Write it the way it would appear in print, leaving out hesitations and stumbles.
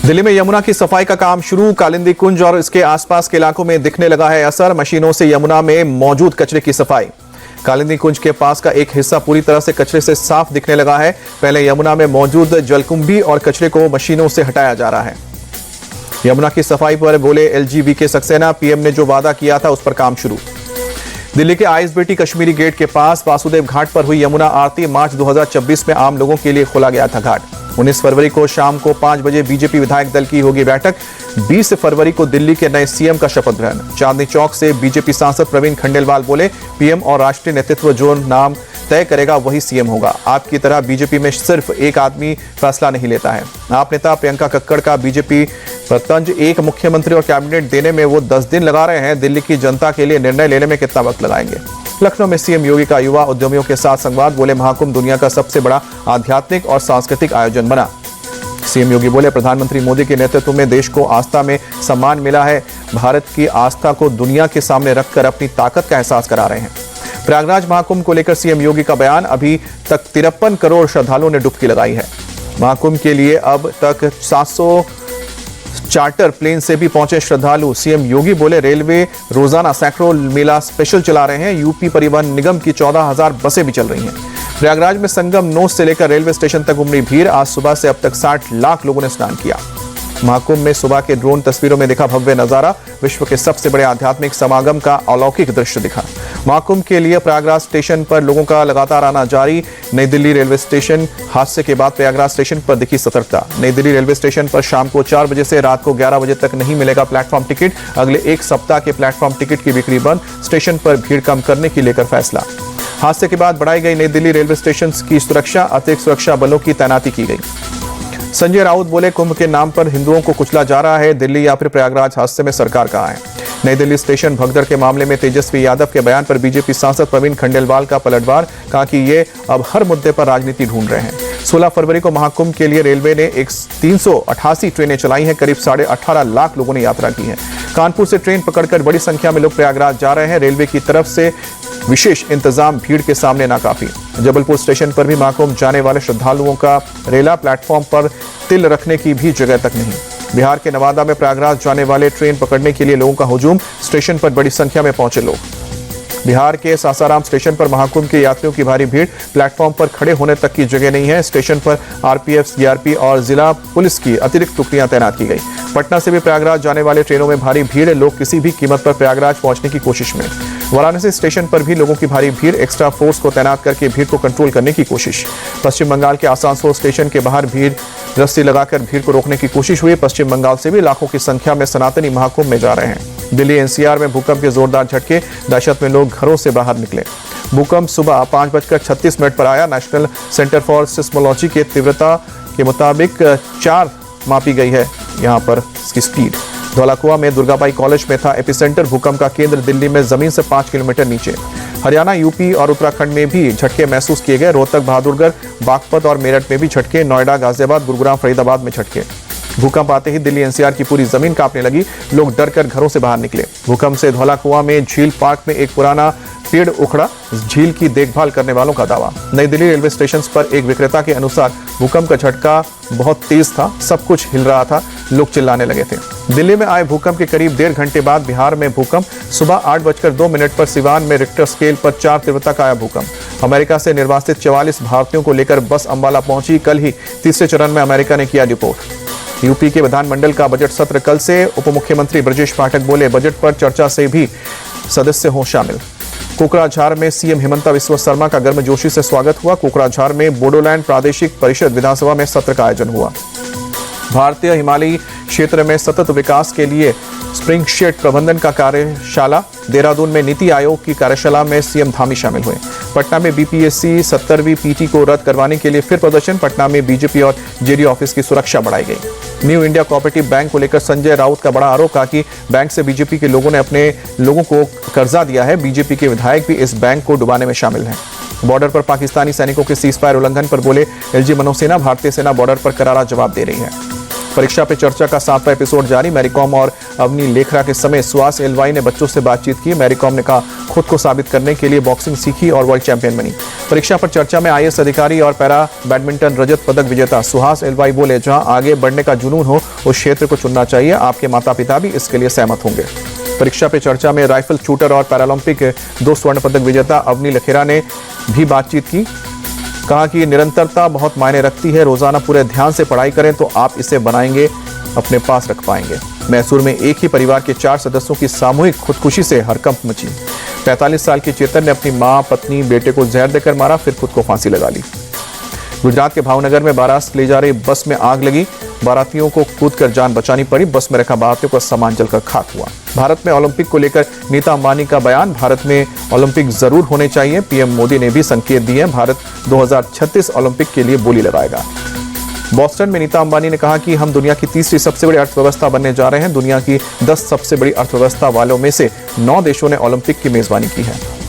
दिल्ली में यमुना की सफाई का काम शुरू। कालिंदी कुंज और इसके आसपास के इलाकों में दिखने लगा है असर। मशीनों से यमुना में मौजूद कचरे की सफाई। कालिंदी कुंज के पास का एक हिस्सा पूरी तरह से कचरे से साफ दिखने लगा है। पहले यमुना में मौजूद जलकुंभी और कचरे को मशीनों से हटाया जा रहा है। यमुना की सफाई पर बोले एलजीबीके सक्सेना, पीएम ने जो वादा किया था उस पर काम शुरू। दिल्ली के आईएसबीटी कश्मीरी गेट के पास वासुदेव घाट पर हुई यमुना आरती। मार्च 2026 में आम लोगों के लिए खोला गया था घाट। 19 फरवरी को शाम को 5 बजे बीजेपी विधायक दल की होगी बैठक। 20 फरवरी को दिल्ली के नए सीएम का शपथ ग्रहण। चांदनी चौक से बीजेपी सांसद प्रवीण खंडेलवाल बोले, पीएम और राष्ट्रीय नेतृत्व जो नाम तय करेगा वही सीएम होगा। आपकी तरह बीजेपी में सिर्फ एक आदमी फैसला नहीं लेता है। आप नेता प्रियंका कक्कड़ का बीजेपी पर तंज, एक मुख्यमंत्री और कैबिनेट देने में वो 10 दिन लगा रहे हैं। दिल्ली की जनता के लिए निर्णय लेने में कितना वक्त लगाएंगे। लखनऊ में सीएम योगी का युवा उद्यमियों के साथ संवाद। बोले, महाकुंभ दुनिया का सबसे बड़ा आध्यात्मिक और सांस्कृतिक आयोजन बना। सीएम योगी बोले, प्रधानमंत्री मोदी के नेतृत्व में देश को आस्था में सम्मान मिला है। भारत की आस्था को दुनिया के सामने रखकर अपनी ताकत का एहसास करा रहे हैं। प्रयागराज महाकुंभ को लेकर सीएम योगी का बयान। अभी तक 53 करोड़ श्रद्धालुओं ने डुबकी लगाई है। महाकुंभ के लिए अब तक 700 चार्टर प्लेन से भी पहुंचे श्रद्धालु। सीएम योगी बोले, रेलवे रोजाना सैकड़ों मेला स्पेशल चला रहे हैं। यूपी परिवहन निगम की 14,000 बसें भी चल रही हैं। प्रयागराज में संगम नोस से लेकर रेलवे स्टेशन तक उमड़ी भीड़। आज सुबह से अब तक 60 लाख लोगों ने स्नान किया। महाकुंभ में सुबह के ड्रोन तस्वीरों में दिखा भव्य नजारा। विश्व के सबसे बड़े आध्यात्मिक समागम का अलौकिक दृश्य दिखा। महाकुंभ के लिए प्रयागराज स्टेशन पर लोगों का लगातार आना जारी। नई दिल्ली रेलवे स्टेशन हादसे के बाद प्रयागराज स्टेशन पर दिखी सतर्कता। नई दिल्ली रेलवे स्टेशन पर शाम को 4 बजे से रात को 11 बजे तक नहीं मिलेगा प्लेटफॉर्म टिकट। अगले एक सप्ताह के प्लेटफॉर्म टिकट की बिक्री बंद। स्टेशन पर भीड़ कम करने की लेकर फैसला। हादसे के बाद बढ़ाई गई नई दिल्ली रेलवे स्टेशन की सुरक्षा। अतिरिक्त सुरक्षा बलों की तैनाती की गई। संजय राउत बोले, कुंभ के नाम पर हिंदुओं को कुचला जा रहा है। दिल्ली या फिर प्रयागराज हादसे में सरकार कहाँ है। नई दिल्ली स्टेशन भगदड़ के मामले में तेजस्वी यादव के बयान पर बीजेपी सांसद प्रवीण खंडेलवाल का पलटवार। कहा कि ये अब हर मुद्दे पर राजनीति ढूंढ रहे हैं। 16 फरवरी को महाकुंभ के लिए रेलवे ने 388 ट्रेनें चलाई हैं। करीब 18.5 लाख लोगों ने यात्रा की है। कानपुर से ट्रेन पकड़कर बड़ी संख्या में लोग प्रयागराज जा रहे हैं। रेलवे की तरफ से विशेष इंतजाम भीड़ के सामने नाकाफी। जबलपुर स्टेशन पर भी महाकुंभ जाने वाले श्रद्धालुओं का रेला। प्लेटफॉर्म पर तिल रखने की भी जगह तक नहीं। बिहार के नवादा में प्रयागराज जाने वाले ट्रेन पकड़ने के लिए लोगों का हुजूम। स्टेशन पर बड़ी संख्या में पहुंचे लोग। बिहार के सासाराम स्टेशन पर महाकुंभ के यात्रियों की भारी भीड़। प्लेटफॉर्म पर खड़े होने तक की जगह नहीं है। स्टेशन पर आरपीएफ, सीआरपी और जिला पुलिस की अतिरिक्त टुकड़ियां तैनात की गई। पटना से भी प्रयागराज जाने वाले ट्रेनों में भारी भीड़। लोग किसी भी कीमत पर प्रयागराज पहुंचने की कोशिश में। वाराणसी स्टेशन पर भी लोगों की भारी भीड़। एक्स्ट्रा फोर्स को तैनात करके भीड़ को कंट्रोल करने की कोशिश। पश्चिम बंगाल के आसनसोल स्टेशन के बाहर भीड़ रस्सी लगाकर भीड़ को रोकने की कोशिश हुई। पश्चिम बंगाल से भी लाखों की संख्या में सनातनी महाकुंभ में जा रहे हैं। दिल्ली एनसीआर में भूकंप के जोरदार झटके। दहशत में लोग घरों से बाहर निकले। भूकंप सुबह 5:36 पर आया। नेशनल सेंटर फॉर सिस्मोलॉजी के तीव्रता के मुताबिक 4 मापी गई है। यहाँ पर इसकी स्पीड। धौलाकुआं में दुर्गाबाई कॉलेज में था एपिसेंटर। भूकंप का केंद्र दिल्ली में जमीन से 5 किलोमीटर नीचे। हरियाणा, यूपी और उत्तराखंड में भी झटके महसूस किए गए। रोहतक, बहादुरगढ़, बागपत और मेरठ में भी झटके। नोएडा, गाजियाबाद, गुरुग्राम, फरीदाबाद में झटके। भूकंप आते ही दिल्ली एनसीआर की पूरी जमीन कांपने लगी। लोग डरकर घरों से बाहर निकले। भूकंप से धौलाकुआं में झील पार्क में एक पुराना पेड़ उखड़ा। झील की देखभाल करने वालों का दावा। नई दिल्ली रेलवे स्टेशन पर एक विक्रेता के अनुसार भूकंप का झटका बहुत तेज था। सब कुछ हिल रहा था। लोग चिल्लाने लगे थे। दिल्ली में आए भूकंप के करीब 1.5 घंटे बाद बिहार में भूकंप। सुबह 8:02 पर सिवान में रिक्टर स्केल पर 4 तीव्रता का आया भूकंप। अमेरिका से निर्वासित 44 भारतीयों को लेकर बस अंबाला पहुंची। कल ही तीसरे चरण में अमेरिका ने किया डिपोर्ट। यूपी के विधानमंडल का बजट सत्र कल से। उप मुख्यमंत्री ब्रजेश पाठक बोले, बजट पर चर्चा से भी सदस्य हों शामिल। कोकराझार में सीएम हिमंता बिस्वा शर्मा का गर्मजोशी से स्वागत हुआ। कोकराझार में बोडोलैंड प्रादेशिक परिषद विधानसभा में सत्र का आयोजन हुआ। भारतीय हिमालयी क्षेत्र में सतत विकास के लिए स्प्रिंग शेड प्रबंधन का कार्यशाला। देहरादून में नीति आयोग की कार्यशाला में सीएम धामी शामिल हुए। पटना में बीपीएससी 70वीं पीटी को रद्द करवाने के लिए फिर प्रदर्शन। पटना में बीजेपी और जेडी ऑफिस की सुरक्षा बढ़ाई गई। न्यू इंडिया कोऑपरेटिव बैंक को लेकर संजय राउत का बड़ा आरोप। कहा कि बैंक से बीजेपी के लोगों ने अपने लोगों को कर्जा दिया है। बीजेपी के विधायक भी इस बैंक को डुबाने में शामिल हैं। बॉर्डर पर पाकिस्तानी सैनिकों के सीजफायर उल्लंघन पर बोले एलजी मनोज सिन्हा, भारतीय सेना बॉर्डर पर करारा जवाब दे रही है। परीक्षा पे चर्चा का 7वां एपिसोड जारी। मैरी कॉम और अवनी लेखरा के समेत सुहास एलवाई ने बच्चों से बातचीत की। मैरी कॉम ने कहा खुद को साबित करने के लिए बॉक्सिंग सीखी और वर्ल्ड चैंपियन बनी। परीक्षा पर चर्चा में आईएएस अधिकारी और पैरा बैडमिंटन रजत पदक विजेता सुहास एलवाई बोले, जहां आगे बढ़ने का जुनून हो उस क्षेत्र को चुनना चाहिए। आपके माता पिता भी इसके लिए सहमत होंगे। परीक्षा पे चर्चा में राइफल शूटर और पैरालंपिक 2 स्वर्ण पदक विजेता अवनी लेखेरा ने भी बातचीत की। कहा कि निरंतरता बहुत मायने रखती है। रोजाना पूरे ध्यान से पढ़ाई करें तो आप इसे बनाएंगे, अपने पास रख पाएंगे। मैसूर में एक ही परिवार के 4 सदस्यों की सामूहिक खुदकुशी से हड़कंप मची। 45 साल के चेतन ने अपनी मां, पत्नी, बेटे को जहर देकर मारा, फिर खुद को फांसी लगा ली। गुजरात के भावनगर में बारात ले जा रही बस में आग लगी। बारातियों को कूदकर जान बचानी पड़ी। बस में रखा बारातियों का सामान जलकर खाक हुआ। भारत में ओलंपिक को लेकर नीता अंबानी का बयान, भारत में ओलंपिक जरूर होने चाहिए। पीएम मोदी ने भी संकेत दिए, भारत 2036 ओलंपिक के लिए बोली लगाएगा। बॉस्टन में नीता अंबानी ने कहा कि हम दुनिया की तीसरी सबसे बड़ी अर्थव्यवस्था बनने जा रहे हैं। दुनिया की 10 सबसे बड़ी अर्थव्यवस्था वालों में से 9 देशों ने ओलंपिक की मेजबानी की है।